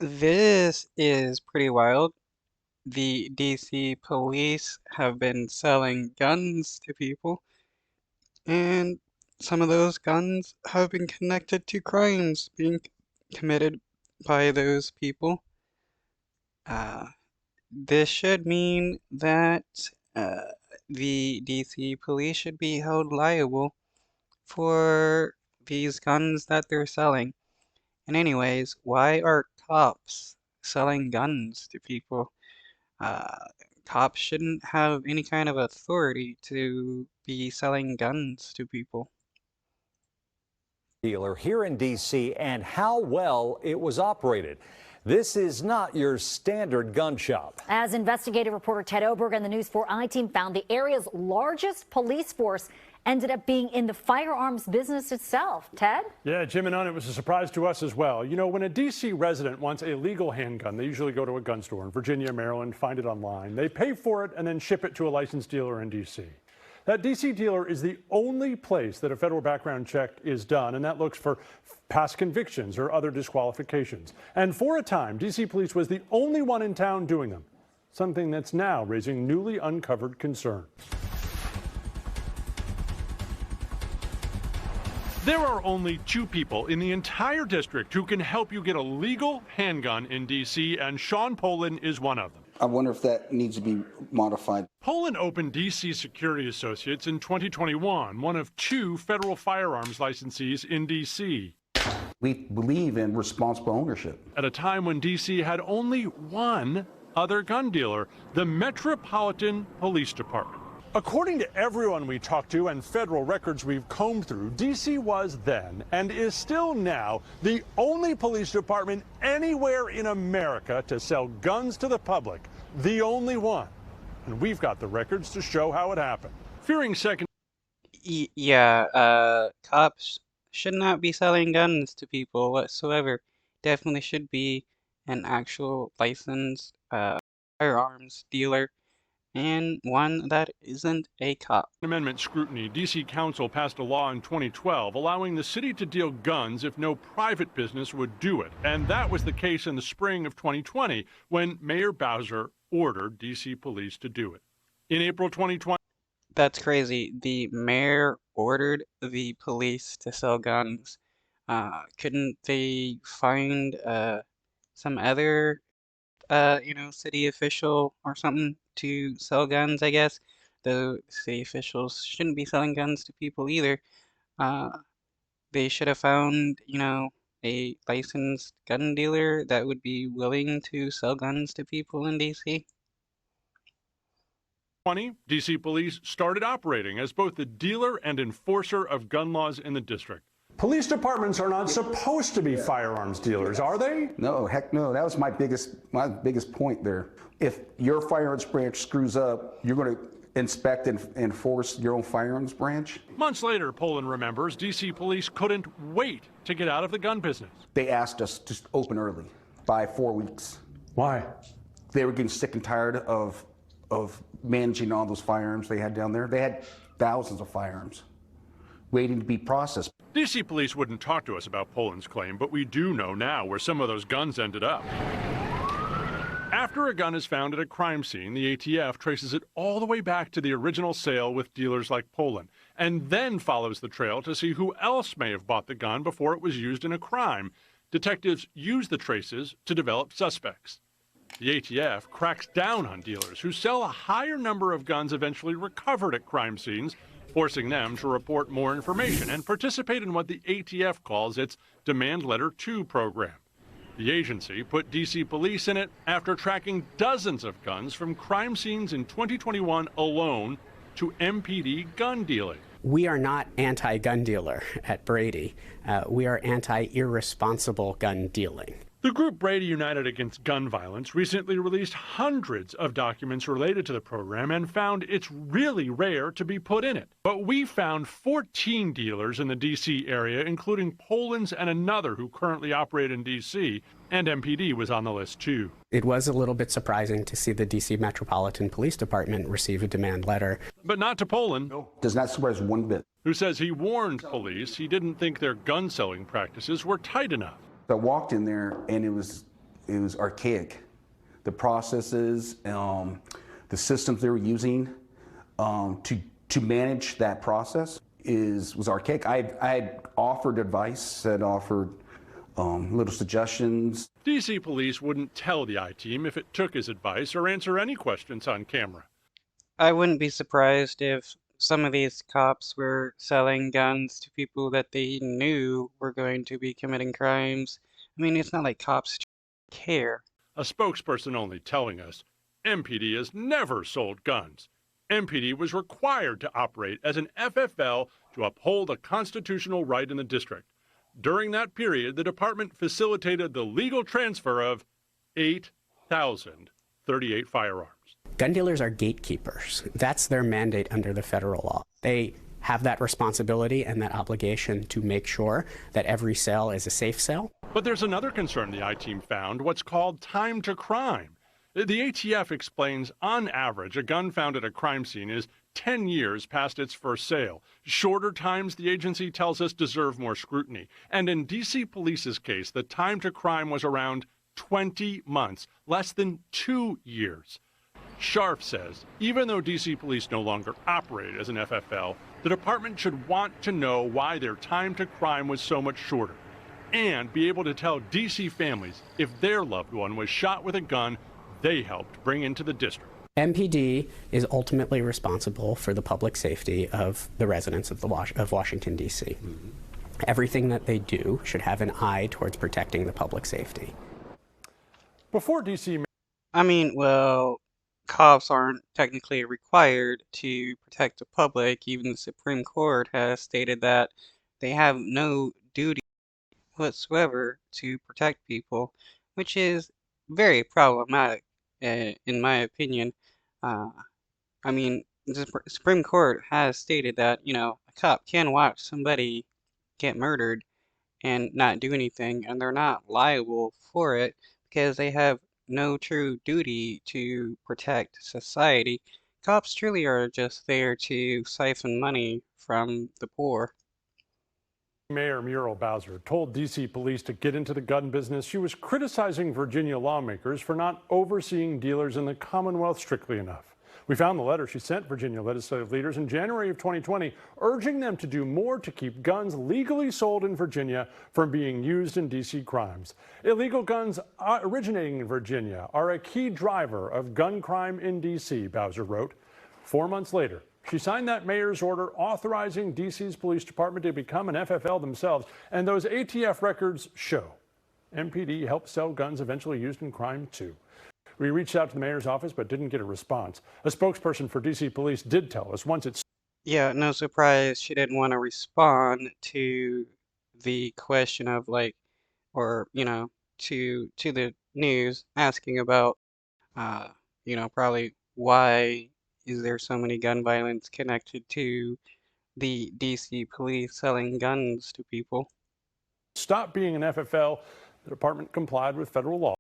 This is pretty wild. The DC police have been selling guns to people, and some of those guns have been connected to crimes being committed by those people. Uh, this should mean that uh, the DC police should be held liable for these guns that they're selling. And anyways, why are cops selling guns to people? Uh, Cops shouldn't have any kind of authority to be selling guns to people. Dealer here in D.C. and how well it was operated. This is not your standard gun shop. As investigative reporter Ted Oberg and the News 4 I-team found, the area's largest police force ended up being in the firearms business itself. Ted? Yeah, Jim and Ann, it was a surprise to us as well. You know, when a D.C. resident wants a legal handgun, they usually go to a gun store in Virginia, Maryland, find it online. They pay for it and then ship it to a licensed dealer in D.C. That D.C. dealer is the only place that a federal background check is done, and that looks for past convictions or other disqualifications. And for a time, D.C. police was the only one in town doing them, something that's now raising newly uncovered concern. There are only 2 people in the entire district who can help you get a legal handgun in D.C., and Sean Poland is one of them. I wonder if that needs to be modified. Poland opened D.C. Security Associates in 2021, one of 2 federal firearms licensees in D.C. We believe in responsible ownership. At a time when D.C. had only one other gun dealer, the Metropolitan Police Department. According to everyone we talked to and federal records we've combed through, D.C. was then and is still now the only police department anywhere in America to sell guns to the public. The only one. And we've got the records to show how it happened. Fearing second. Cops should not be selling guns to people whatsoever. Definitely should be an actual licensed firearms dealer, and one that isn't a cop. Amendment scrutiny, D.C. Council passed a law in 2012 allowing the city to deal guns if no private business would do it. And that was the case in the spring of 2020 when Mayor Bowser ordered D.C. police to do it. In April 2020. That's crazy. The mayor ordered the police to sell guns. Couldn't they find some other city official or something to sell guns, I guess? The city officials shouldn't be selling guns to people either. Uh, they should have found, a licensed gun dealer that would be willing to sell guns to people in DC. D.C. police started operating as both the dealer and enforcer of gun laws in the district. Police departments are not supposed to be firearms dealers, are they? No, heck no. That was my biggest point there. If your firearms branch screws up, you're going to inspect and enforce your own firearms branch? Months later, Poland remembers, D.C. police couldn't wait to get out of the gun business. They asked us to open early by 4 weeks. Why? They were getting sick and tired of managing all those firearms they had down there. They had thousands of firearms waiting to be processed. D.C. police wouldn't talk to us about Poland's claim, but we do know now where some of those guns ended up. After a gun is found at a crime scene, the ATF traces it all the way back to the original sale with dealers like Poland, and then follows the trail to see who else may have bought the gun before it was used in a crime. Detectives use the traces to develop suspects. The ATF cracks down on dealers who sell a higher number of guns eventually recovered at crime scenes, forcing them to report more information and participate in what the ATF calls its Demand Letter 2 program. The agency put D.C. police in it after tracking dozens of guns from crime scenes in 2021 alone to MPD gun dealing. We are not anti-gun dealer at Brady. We are anti-irresponsible gun dealing. The group Brady United Against Gun Violence recently released hundreds of documents related to the program and found it's really rare to be put in it. But we found 14 dealers in the D.C. area, including Poland's and another who currently operate in D.C., and MPD was on the list too. It was a little bit surprising to see the D.C. Metropolitan Police Department receive a demand letter. But not to Poland. No, does not surprise one bit. Who says he warned police he didn't think their gun selling practices were tight enough. I walked in there and it was it was archaic. The processes, the systems they were using to manage that process was archaic. I had offered advice, had offered little suggestions. DC police wouldn't tell the I-team if it took his advice or answer any questions on camera. I wouldn't be surprised if some of these cops were selling guns to people that they knew were going to be committing crimes. I mean, it's not like cops care. A spokesperson only telling us MPD has never sold guns. MPD was required to operate as an FFL to uphold a constitutional right in the district. During that period, the department facilitated the legal transfer of 8,038 firearms. Gun dealers are gatekeepers. That's their mandate under the federal law. They have that responsibility and that obligation to make sure that every sale is a safe sale. But there's another concern the I-team found, what's called time to crime. The ATF explains, on average, a gun found at a crime scene is 10 years past its first sale. Shorter times, the agency tells us, deserve more scrutiny. And in DC Police's case, the time to crime was around 20 months, less than 2 years. Scharf says, even though DC Police no longer operate as an FFL, the department should want to know why their time to crime was so much shorter, and be able to tell DC families if their loved one was shot with a gun they helped bring into the district. MPD is ultimately responsible for the public safety of the residents of Washington, D.C. Everything that they do should have an eye towards protecting the public safety. Before DC... I mean, well, cops aren't technically required to protect the public. Even the Supreme Court has stated that they have no duty whatsoever to protect people, which is very problematic, in my opinion. I mean, the Supreme Court has stated that, a cop can watch somebody get murdered and not do anything, and they're not liable for it because they have no true duty to protect society. Cops truly are just there to siphon money from the poor. Mayor Muriel Bowser told DC Police to get into the gun business. She was criticizing Virginia lawmakers for not overseeing dealers in the Commonwealth strictly enough. We found the letter she sent Virginia legislative leaders in January of 2020, urging them to do more to keep guns legally sold in Virginia from being used in DC crimes. Illegal guns originating in Virginia are a key driver of gun crime in DC, Bowser wrote. 4 months later, she signed that mayor's order authorizing DC's police department to become an FFL themselves, and those ATF records show MPD helped sell guns eventually used in crime too. We reached out to the mayor's office but didn't get a response. A spokesperson for DC Police did tell us once it's... Yeah, no surprise she didn't want to respond to the question of or to the news asking about probably why is there so many gun violence connected to the DC police selling guns to people. Stop being an FFL. The department complied with federal law.